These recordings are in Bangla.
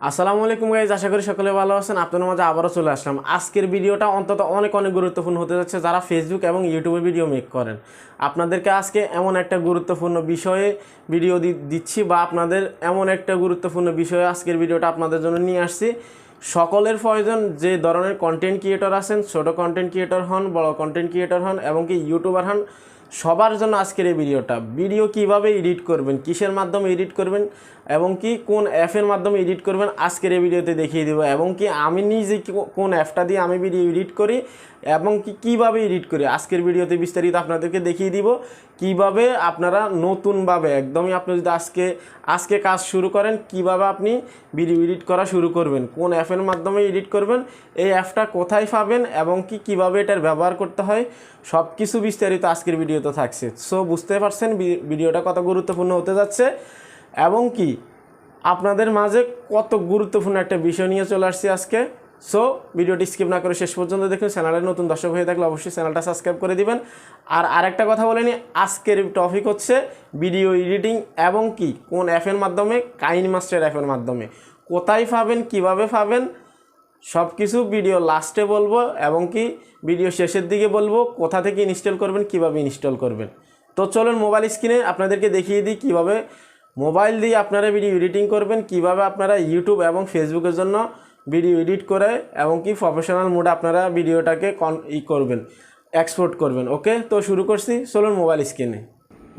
আসসালামু আলাইকুম গাইজ, আশা করি সকলে ভালো আছেন। আপনাদের মাঝে আবারও চলে আসলাম। আজকের ভিডিওটা অন্তত অনেক গুরুত্বপূর্ণ হতে যাচ্ছে যারা ফেসবুক এবং ইউটিউবে ভিডিও মেক করেন। আপনাদেরকে আজকে এমন একটা গুরুত্বপূর্ণ বিষয়ে ভিডিও দিচ্ছি বা আপনাদের এমন একটা গুরুত্বপূর্ণ বিষয়ে আজকের ভিডিওটা আপনাদের জন্য নিয়ে আসছি। সকলের প্রয়োজন, যে ধরনের কন্টেন্ট ক্রিয়েটর আছেন, ছোট কন্টেন্ট ক্রিয়েটর হন, বড় কন্টেন্ট ক্রিয়েটর হন এবং কি ইউটিউবার হন, সবার জন্য আজকের এই ভিডিও কিভাবে এডিট করবেন, কিসের মাধ্যমে এডিট করবেন এবং কি কোন অ্যাপের মাধ্যমে এডিট করবেন আজকের এই ভিডিওতে দেখিয়ে দেবো। এবং কি আমি নিজে কোন অ্যাপটা দিয়ে আমি ভিডিও এডিট করি এবং কি কীভাবে এডিট করি আজকের ভিডিওতে বিস্তারিত আপনাদেরকে দেখিয়ে দিব। কিভাবে আপনারা নতুনভাবে একদমই আপনি যদি আজকে কাজ শুরু করেন, কিভাবে আপনি ভিডিও এডিট করা শুরু করবেন, কোন অ্যাপের মাধ্যমে এডিট করবেন, এই অ্যাপটা কোথায় পাবেন এবং কি কীভাবে এটার ব্যবহার করতে হয়, সব কিছু বিস্তারিত আজকের ভিডিওতে থাকছে। সো বুঝতে পারছেন ভিডিওটা কত গুরুত্বপূর্ণ হতে যাচ্ছে এবং কি আপনাদের মাঝে কত গুরুত্বপূর্ণ একটা বিষয় নিয়ে চলে আসছি আজকে। সো ভিডিওটি স্কিপ না করে শেষ পর্যন্ত দেখুন। চ্যানেলের নতুন দর্শক হয়ে থাকলে অবশ্যই চ্যানেলটা সাবস্ক্রাইব করে দিবেন। আর আরেকটা কথা বলে নিই, আজকের টপিক হচ্ছে ভিডিও এডিটিং এবং কি কোন অ্যাপের মাধ্যমে, কাইনমাস্টার অ্যাপের মাধ্যমে কোথায় পাবেন, কিভাবে পাবেন, সব কিছু ভিডিও লাস্টে বলবো এবং কি ভিডিও শেষের দিকে বলবো কোথা থেকে ইনস্টল করবেন, কিভাবে ইনস্টল করবেন। তো চলুন মোবাইল স্ক্রিনে আপনাদেরকে দেখিয়ে দিই কীভাবে মোবাইল দিয়ে আপনারা ভিডিও এডিটিং করবেন, কিভাবে আপনারা ইউটিউব এবং ফেসবুকের জন্য ভিডিও এডিট করে এবং কি প্রফেশনাল মোডে আপনারা ভিডিওটাকে করবেন, এক্সপোর্ট করবেন। ওকে, তো শুরু করছি, চলুন মোবাইল স্ক্রিনে।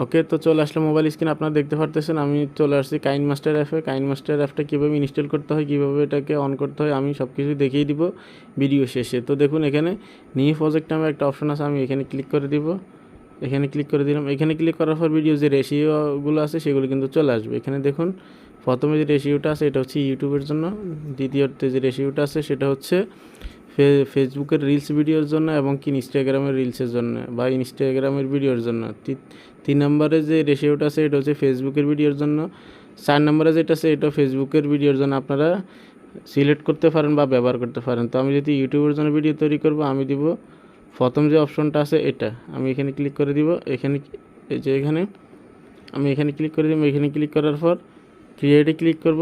ওকে, তো চলে আসলে মোবাইল স্ক্রিন আপনারা দেখতে পারতেছেন। আমি চলে আসছি কাইনমাস্টার অ্যাপে। কাইনমাস্টার অ্যাপটা কীভাবে ইনস্টল করতে হয়, কীভাবে এটাকে অন করতে হয়, আমি সব কিছু দেখিয়ে দিব ভিডিও শেষে। তো দেখুন, এখানে নিউ প্রজেক্ট নামে একটা অপশন আছে, আমি এখানে ক্লিক করে দিব। এখানে ক্লিক করে দিলাম। এখানে ক্লিক করার পর ভিডিও যে রেশিওগুলো আছে সেগুলো কিন্তু চলে আসবে। এখানে দেখুন, প্রথমে যে রেশিওটা আছে এটা হচ্ছে ইউটিউবের জন্য, দ্বিতীয়তে যে রেশিওটা আছে সেটা হচ্ছে ফেসবুকের রিলস ভিডিওর জন্য এবং কি ইনস্টাগ্রামের রিলসের জন্য বা ইনস্টাগ্রামের ভিডিওর জন্য। 3 নম্বরে যে রেশিওটা আছে এটা হচ্ছে ফেসবুকের ভিডিওর জন্য। 4 নম্বরে যেটা আছে এটা ফেসবুকের ভিডিওর জন্য আপনারা সিলেক্ট করতে পারেন বা ব্যবহার করতে পারেন। তো আমি যদি ইউটিউবের জন্য ভিডিও তৈরি করব, আমি দিব প্রথম যে অপশনটা আছে এটা, আমি এখানে ক্লিক করে দিব। এখানে এই যে এখানে আমি এখানে ক্লিক করে দিব। এখানে ক্লিক করার পর ক্রিয়েটে ক্লিক করব।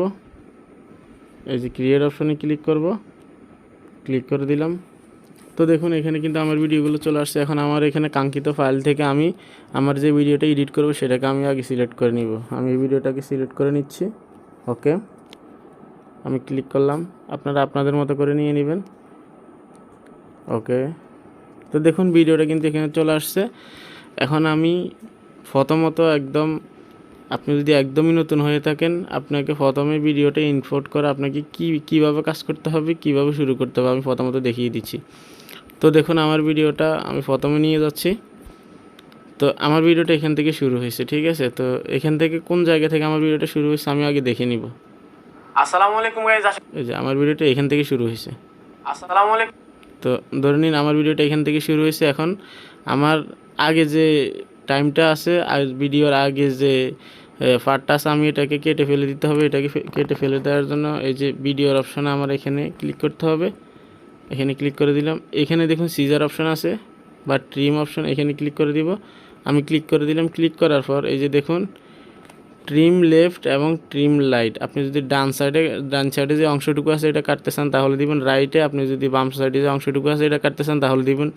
এই যে ক্রিয়েট অপশনে ক্লিক করব, ক্লিক করে দিলাম। তো দেখুন, এখানে কিন্তু আমার ভিডিওগুলো চলে আসছে। এখন আমার এখানে কাঙ্ক্ষিত ফাইল থেকে আমি আমার যে ভিডিওটা এডিট করব সেটাকে আমি আগে সিলেক্ট করে নিব। আমি এই ভিডিওটাকে সিলেক্ট করে নিচ্ছি। ওকে, আমি ক্লিক করলাম। আপনারা আপনাদের মতো করে নিয়ে নেবেন। ওকে, তো দেখুন ভিডিওটা কিন্তু এখানে চলে আসছে। এখন আমি প্রথমত আপনি যদি একদমই নতুন হয়ে থাকেন, আপনাকে প্রথমে ভিডিওটা ইম্পোর্ট করে আপনাকে কীভাবে কাজ করতে হবে, কিভাবে শুরু করতে হবে আমি প্রথমত দেখিয়ে দিচ্ছি। তো দেখুন, আমার ভিডিওটা আমি প্রথমে নিয়ে যাচ্ছি। তো আমার ভিডিওটা এখান থেকে শুরু হয়েছে, ঠিক আছে। তো এখান থেকে কোন জায়গা থেকে আমার ভিডিওটা শুরু হয়েছে আমি আগে দেখে নিব। আসসালামু আলাইকুম গাইস, এই যে আমার ভিডিওটা এখান থেকে শুরু হয়েছে। আসসালামু আলাইকুম। তো ধরে নিন আমার ভিডিওটা এখান থেকে শুরু হয়েছে। এখন আমার আগে যে টাইমটা আছে, ভিডিওর আগে যে পার্টটা আছে, আমি এটাকে কেটে ফেলে দিতে হবে। এটাকে কেটে ফেলে দেওয়ার জন্য এই যে ভিডিওর অপশানে আমার এখানে ক্লিক করতে হবে। এখানে ক্লিক করে দিলাম। এখানে দেখুন সিজার অপশান আছে বা ট্রিম অপশান, এখানে ক্লিক করে দিব। আমি ক্লিক করে দিলাম। ক্লিক করার পর এই যে দেখুন ট্রিম লেফট এবং ট্রিম রাইট। আপনি যদি ডান সাইডে যে অংশটুকু আছে এটা কাটতে চান তাহলে দিবেন রাইটে, আপনি যদি বাম সাইডে যে অংশটুকু আছে এটা কাটতে চান তাহলে দিবেন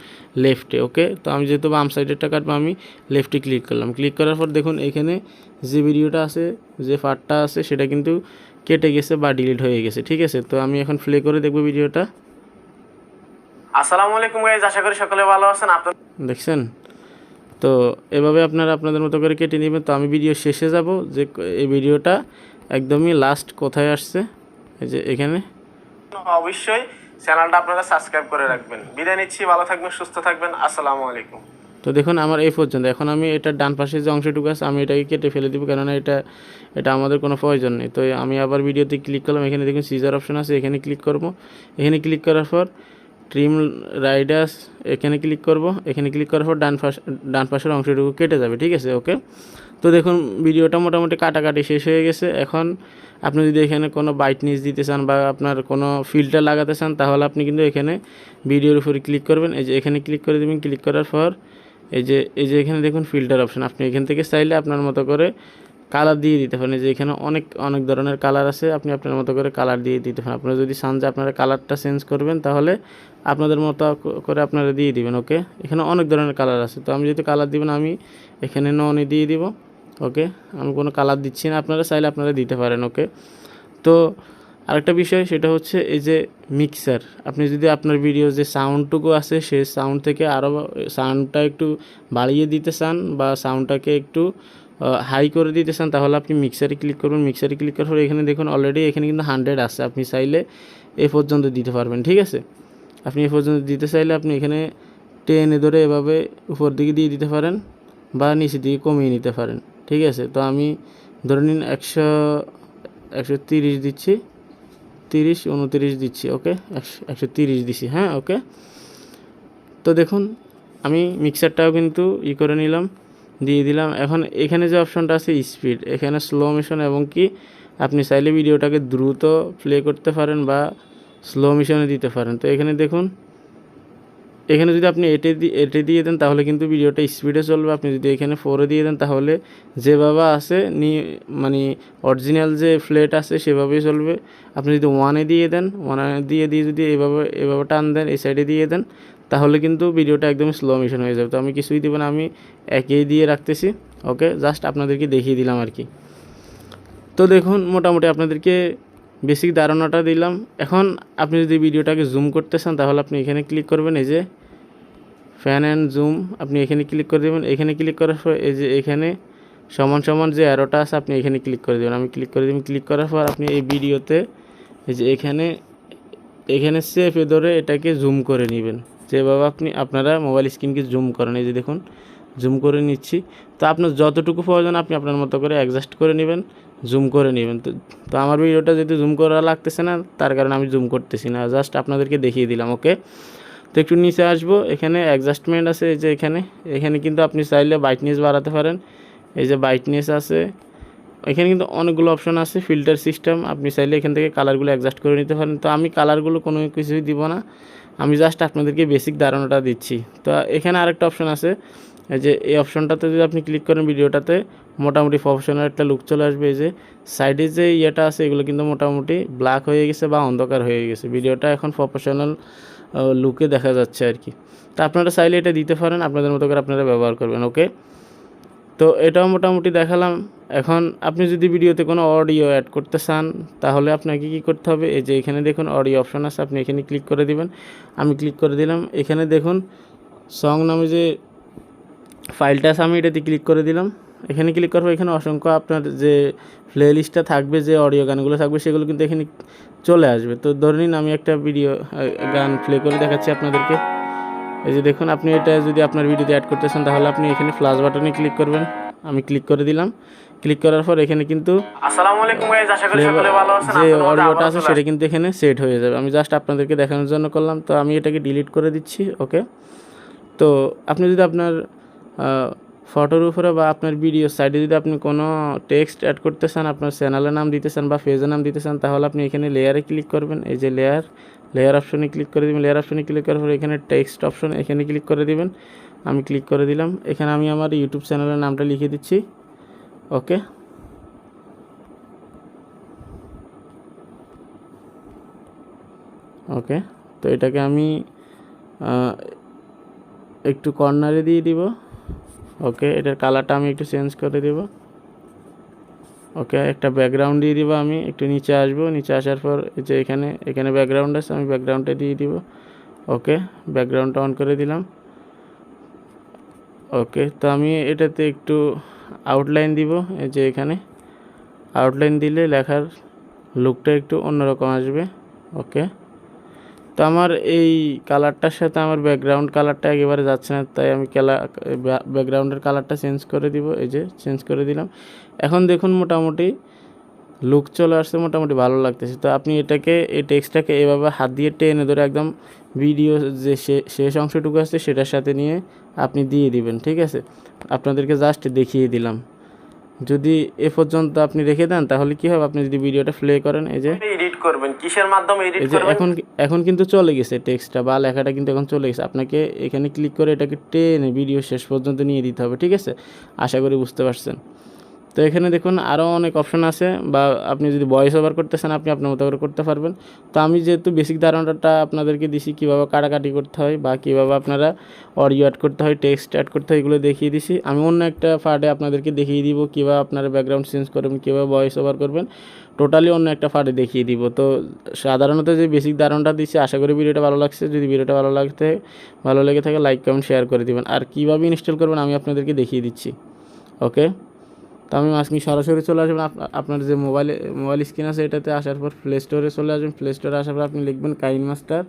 লেফটে। ওকে, তো আমি যেহেতু বাম সাইডেরটা কাটবো আমি লেফটে ক্লিক করলাম। ক্লিক করার পর দেখুন এখানে যে ভিডিওটা আছে, যে পার্টটা আছে সেটা কিন্তু কেটে গেছে বা ডিলিট হয়ে গেছে, ঠিক আছে। তো আমি এখন প্লে করে দেখবো ভিডিওটা। আসসালামু আলাইকুম গাইস, আশা করি সকলে ভালো আছেন। আপনারা দেখছেন, তো এভাবে আপনারা আপনাদের মতো করে কেটে নেবেন। তো আমি ভিডিও শেষে যাব যে এই ভিডিওটা একদমই লাস্ট কোথায় আসছে, এই যে এখানে। অবশ্যই চ্যানেলটা আপনারা সাবস্ক্রাইব করে রাখবেন। বিদায় নিচ্ছি, ভালো থাকবেন, সুস্থ থাকবেন, আসসালামু আলাইকুম। তো দেখুন আমার এই পর্যন্ত। এখন আমি এটার ডান পাশে যে অংশটুকু আছে আমি এটাকে কেটে ফেলে দিব, কেননা এটা আমাদের কোনো প্রয়োজন নেই। তো আমি আবার ভিডিওতে ক্লিক করলাম। এখানে দেখুন সিজার অপশন আছে, এখানে ক্লিক করব। এখানে ক্লিক করার পর ট্রিম রাইডার্স এখানে ক্লিক করব। এখানে ক্লিক করার পর ডান পাশের অংশটুকু কেটে যাবে, ঠিক আছে। ওকে, তো দেখুন ভিডিওটা মোটামুটি কাটাকাটি শেষ হয়ে গেছে। এখন আপনি যদি এখানে কোনো ব্রাইটনেস দিতে চান বা আপনার কোনো ফিল্টার লাগাতে চান তাহলে আপনি কিন্তু এখানে ভিডিওর উপরে ক্লিক করবেন। এই যে এখানে ক্লিক করে দেবেন। ক্লিক করার পর এই যে এখানে দেখুন ফিল্টার অপশন, আপনি এখান থেকে চাইলে আপনার মতো করে কালার দিয়ে দিতে পারেন। যে এখানে অনেক অনেক ধরনের কালার আছে, আপনি আপনার মতো করে কালার দিয়ে দিতে পারেন। আপনারা যদি চান যে আপনারা কালারটা চেঞ্জ করবেন তাহলে আপনাদের মতো করে আপনারা দিয়ে দিবেন। ওকে, এখানে অনেক ধরনের কালার আছে, তো আমি যদি কালার দিবেন আমি এখানে ননে দিয়ে দিব। ওকে, আমি কোনো কালার দিচ্ছি না, আপনারা চাইলে আপনারা দিতে পারেন। ওকে, তো আরেকটা বিষয় সেটা হচ্ছে এই যে মিক্সার, আপনি যদি আপনার ভিডিও যে সাউন্ডটুকু আছে সেই সাউন্ড থেকে আরও সাউন্ডটা একটু বাড়িয়ে দিতে চান বা সাউন্ডটাকে একটু হাই করে দিতে চান, তাহলে আপনি মিক্সারে ক্লিক করবেন। মিক্সারে ক্লিক করার পরে এখানে দেখুন অলরেডি এখানে কিন্তু 100 আছে, আপনি চাইলে এ পর্যন্ত দিতে পারবেন। ঠিক আছে, আপনি এ পর্যন্ত দিতে চাইলে আপনি এখানে টেনে ধরে এভাবে উপর দিকে দিয়ে দিতে পারেন বা নিচের দিকে কমিয়ে নিতে পারেন। ঠিক আছে, তো আমি ধরে নিন 130 দিচ্ছি, 30 29 দিচ্ছি। ওকে, 130 দিচ্ছি। হ্যাঁ, ওকে, তো দেখুন আমি মিক্সারটাও কিন্তু করে নিলাম, দিয়ে দিলাম। এখন এখানে যে অপশনটা আছে স্পিড, এখানে স্লো মোশন এবং কি আপনি চাইলে ভিডিওটাকে দ্রুত প্লে করতে পারেন বা স্লো মোশনে দিতে পারেন। তো এখানে দেখুন, এখানে যদি আপনি এটে দিয়ে দেন তাহলে কিন্তু ভিডিওটা স্পিডে চলবে। আপনি যদি এখানে 4 দিয়ে দেন তাহলে যেভাবে আছে মানে অরিজিনাল যে ফ্লেট আছে সেভাবেই চলবে। আপনি যদি 1 দিয়ে দেন, 1 দিয়ে যদি এভাবে টান দেন, এই সাইডে দিয়ে দেন, তাহলে কিন্তু ভিডিওটা একদম স্লো মোশন হয়ে যাবে। তো আমি কিছুই দেব না, আমি একেই দিয়ে রাখতেছি। ওকে, জাস্ট আপনাদেরকে দেখিয়ে দিলাম আর কি। তো দেখুন মোটামুটি আপনাদেরকে বেসিক ধারণাটা দিলাম। এখন আপনি যদি ভিডিওটাকে জুম করতে চান তাহলে আপনি এখানে ক্লিক করবেন, এই যে ফ্যান অ্যান্ড জুম, আপনি এখানে ক্লিক করে দেবেন। এখানে ক্লিক করার পর এই যে এখানে সমান সমান যে অ্যারোটা আছে আপনি এখানে ক্লিক করে দেবেন। আমি ক্লিক করে দেবেন। ক্লিক করার পর আপনি এই ভিডিওতে এই যে এখানে সেফে ধরে এটাকে জুম করে নেবেন, যেভাবে আপনারা মোবাইল স্ক্রিনকে জুম করেন। এই যে দেখুন জুম করে নিচ্ছি। তো আপনার যতটুকু প্রয়োজন আপনি আপনার মতো করে অ্যাডজাস্ট করে নেবেন, জুম করে নেবেন। তো আমার ভিডিওটা যেহেতু জুম করা লাগতেছে না, তার কারণে আমি জুম করতেছি না, জাস্ট আপনাদেরকে দেখিয়ে দিলাম। ওকে, তো একটু নিচে আসবো, এখানে অ্যাডজাস্টমেন্ট আছে। এই যে এখানে কিন্তু আপনি চাইলে ব্রাইটনেস বাড়াতে পারেন। এই যে ব্রাইটনেস আছে, এখানে কিন্তু অনেকগুলো অপশন আছে। ফিল্টার সিস্টেম, আপনি চাইলে এখান থেকে কালারগুলো অ্যাডজাস্ট করে নিতে পারেন। তো আমি কালারগুলো কোনো কিছুই দিব না, আমি জাস্ট আপনাদেরকে বেসিক ধারণাটা দিচ্ছি। তো এখানে আরেকটা অপশন আছে, এই যে এই অপশনটাতে যদি আপনি ক্লিক করেন ভিডিওটাতে মোটামুটি প্রফেশনাল একটা লুক চলে আসবে। এই যে সাইডে যে ইয়েটা আছে এগুলো কিন্তু মোটামুটি ব্ল্যাক হয়ে গেছে বা অন্ধকার হয়ে গেছে, ভিডিওটা এখন প্রফেশনাল লুকে দেখা যাচ্ছে আর কি। তো আপনারা চাইলে এটা দিতে পারেন, আপনাদের মতো করে আপনারা ব্যবহার করবেন। ওকে, তো এটাও মোটামুটি দেখালাম। এখন আপনি যদি ভিডিওতে কোনো অডিও অ্যাড করতে চান তাহলে আপনাকে কী করতে হবে, এই যে এখানে দেখুন অডিও অপশন আছে, আপনি এখানে ক্লিক করে দিবেন। আমি ক্লিক করে দিলাম। এখানে দেখুন সং নামে যে ফাইলটা আছে আমি এটাতে ক্লিক করে দিলাম। এখানে ক্লিক করবো, এখানে অসংখ্য আপনার যে প্লে লিস্টটা থাকবে, যে অডিও গানগুলো থাকবে সেগুলো কিন্তু এখানে চলে আসবে। তো ধরে নিন আমি একটা ভিডিও গান প্লে করে দেখাচ্ছি আপনাদেরকে। এই যে দেখুন, আপনি এটা যদি আপনার ভিডিওতে অ্যাড করতে চান তাহলে আপনি এখানে প্লাস বাটনে ক্লিক করবেন। আমি ক্লিক করে দিলাম। ক্লিক করার পর এখানে কিন্তু আসসালামু আলাইকুম গাইস, আশা করি সকলে ভালো আছেন। যে অডিওটা আছে সেটা কিন্তু এখানে সেট হয়ে যাবে। আমি জাস্ট আপনাদেরকে দেখানোর জন্য করলাম। তো আমি এটাকে ডিলিট করে দিচ্ছি। ওকে, তো আপনি যদি আপনার ফটোর উপরে বা আপনার ভিডিও সাইডে যদি আপনি কোনো টেক্সট অ্যাড করতে চান, আপনার চ্যানেলের নাম দিতে চান বা পেজের নাম দিতে চান, তাহলে আপনি এখানে লেয়ারে ক্লিক করবেন। এই যে লেয়ার অপশনে ক্লিক করে দেবেন। লেয়ার অপশনে ক্লিক করার পর এখানে টেক্সট অপশন, এখানে ক্লিক করে দিবেন। আমি ক্লিক করে দিলাম। এখানে আমি আমার ইউটিউব চ্যানেলের নামটা লিখে দিচ্ছি। ওকে, ওকে, তো এটাকে আমি একটু কর্নারে দিয়ে দিব। ওকে, এটার কালারটা আমি একটু চেঞ্জ করে দেব। ওকে, একটা ব্যাকগ্রাউন্ড দিয়ে দিব। আমি একটু নিচে আসবো, নিচে আসার পর এই যে এখানে ব্যাকগ্রাউন্ড আছে, আমি ব্যাকগ্রাউন্ডটা দিয়ে দিব। ওকে, ব্যাকগ্রাউন্ডটা অন করে দিলাম। ওকে, তো আমি এটাতে একটু আউটলাইন দিব। এই যে এখানে আউটলাইন দিলে লেখার লুকটা একটু অন্যরকম আসবে। ওকে, তো আমার এই কালারটার সাথে আমার ব্যাকগ্রাউন্ড কালারটা একেবারে যাচ্ছে না, তাই আমি ব্যাকগ্রাউন্ডের কালারটা চেঞ্জ করে দিব। এই যে চেঞ্জ করে দিলাম। এখন দেখুন মোটামুটি লুক চলে আসছে, মোটামুটি ভালো লাগতেছে। তো আপনি এই টেক্সটটাকে এভাবে হাত দিয়ে টেনে ধরে একদম ভিডিও যে শেষ অংশটুকু আছে সেটার সাথে নিয়ে আপনি দিয়ে দিবেন। ঠিক আছে, আপনাদেরকে জাস্ট দেখিয়ে দিলাম। যদি এ পর্যন্ত আপনি রেখে দেন তাহলে কি হবে, আপনি যদি ভিডিওটা প্লে করেন, এই যে এডিট করবেন কিসের মাধ্যমে এডিট করবেন, এখন কিন্তু চলে গেছে টেক্সটটা বা লেখাটা কিন্তু এখন চলে গেছে। আপনাকে এখানে ক্লিক করে এটাকে টেনে ভিডিও শেষ পর্যন্ত নিয়ে দিতে হবে। ঠিক আছে, আশা করি বুঝতে পারছেন। তো এখানে দেখুন আরও অনেক অপশন আছে, বা আপনি যদি ভয়েস ওভার করতে চান আপনি আপনার মতো করে করতে পারবেন। তো আমি যেহেতু বেসিক ধারণাটা আপনাদেরকে দিছি কীভাবে কাটাকাটি করতে হয় বা কীভাবে আপনারা অডিও অ্যাড করতে হয়, টেক্সট অ্যাড করতে হয়, এগুলো দেখিয়ে দিছি। আমি অন্য একটা পার্টে আপনাদেরকে দেখিয়ে দিব কীভাবে আপনারা ব্যাকগ্রাউন্ড চেঞ্জ করবেন, কীভাবে ভয়েস ওভার করবেন, টোটালি অন্য একটা পার্টে দেখিয়ে দিব। তো সাধারণত যে বেসিক ধারণাটা দিচ্ছি, আশা করি ভিডিওটা ভালো লাগছে। যদি ভিডিওটা ভালো লেগে থাকে লাইক কমেন্ট শেয়ার করে দিবেন। আর কীভাবে ইনস্টল করবেন আমি আপনাদেরকে দেখিয়ে দিচ্ছি। ওকে, তো আমি আজকে সরাসরি চলে আসবেন আপনার যে মোবাইল স্ক্রিন আছে এটাতে আসার পর প্লে স্টোরে চলে আসবেন। প্লে স্টোরে আসার পর আপনি লিখবেন কাইনমাস্টার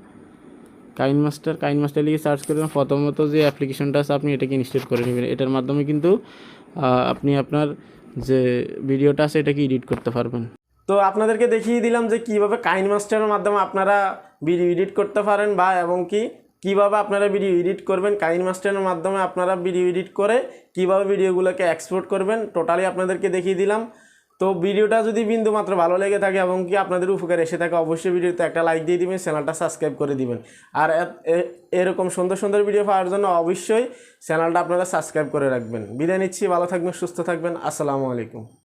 লিখে সার্চ করবেন। প্রথমত যে অ্যাপ্লিকেশনটা আছে আপনি এটাকে ইনস্টল করে নেবেন। এটার মাধ্যমে কিন্তু আপনি আপনার যে ভিডিওটা আছে এটাকে এডিট করতে পারবেন। তো আপনাদেরকে দেখিয়ে দিলাম যে কীভাবে কাইনমাস্টারের মাধ্যমে আপনারা ভিডিও এডিট করতে পারেন, বা এবং কীভাবে আপনারা ভিডিও এডিট করবেন। কাইনমাস্টারের মাধ্যমে আপনারা ভিডিও এডিট করে কীভাবে ভিডিওগুলোকে এক্সপোর্ট করবেন টোটালি আপনাদেরকে দেখিয়ে দিলাম। তো ভিডিওটা যদি বিন্দুমাত্র ভালো লেগে থাকে এবং আপনাদের উপকারে এসে থাকে অবশ্যই ভিডিওতে একটা লাইক দিয়ে দিবেন, চ্যানেলটা সাবস্ক্রাইব করে দিবেন। আর এরকম সুন্দর সুন্দর ভিডিও পাওয়ার জন্য অবশ্যই চ্যানেলটা আপনারা সাবস্ক্রাইব করে রাখবেন। বিদায় নিচ্ছি, ভালো থাকবেন, সুস্থ থাকবেন, আসসালামু আলাইকুম।